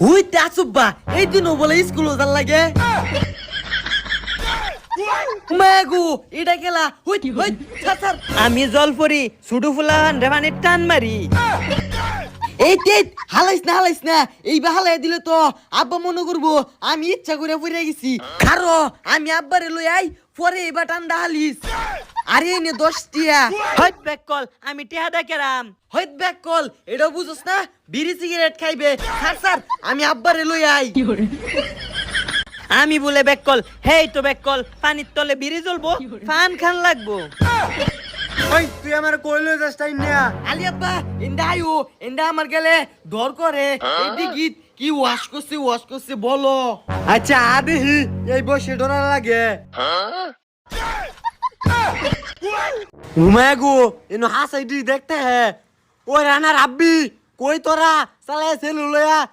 হইতে আসুব্বা এই দিনও বলে স্কুল ওজার লাগে মাগু এটা গেলা হইত হইত ছাছার আমি জলপরি ছুটু ফুলান রেবানি টান মারি। এই তেত হালাইস না এইবা হালাই দিলে তো আব্বা মনে করবো আমি ইচ্ছা করে পড়ে গেছি কারো আমি আব্বারে লই আই পরে এবার ঠান্ডা হালিস আরে এনে 10 টিয়া হইত ব্যাক কল আমি টেহা দেখারাম। হইত ব্যাক কল এটা বুঝছস না বিড়ি সিগারেট খাইবে স্যার আমি আব্বারে লই আই আমি বলে ব্যাক কল হেই তো ব্যাক কল পানির তলে বিড়ি জ্বলবো ফান খান লাগবো। ওই তুই আমার কইলো যাস তাই না আলি আব্বা এন্ডা আইও এন্ডা আমার গেলে ডর করে এই গীত কি ওয়াশ করছে বলো আচ্ছা আদেহি এই বসে ডরা লাগে ঘুমায় গো এনো হাসাই দি দেখতে হে ও রানা রাব্বি কই তোরা সালে সেলু লয়া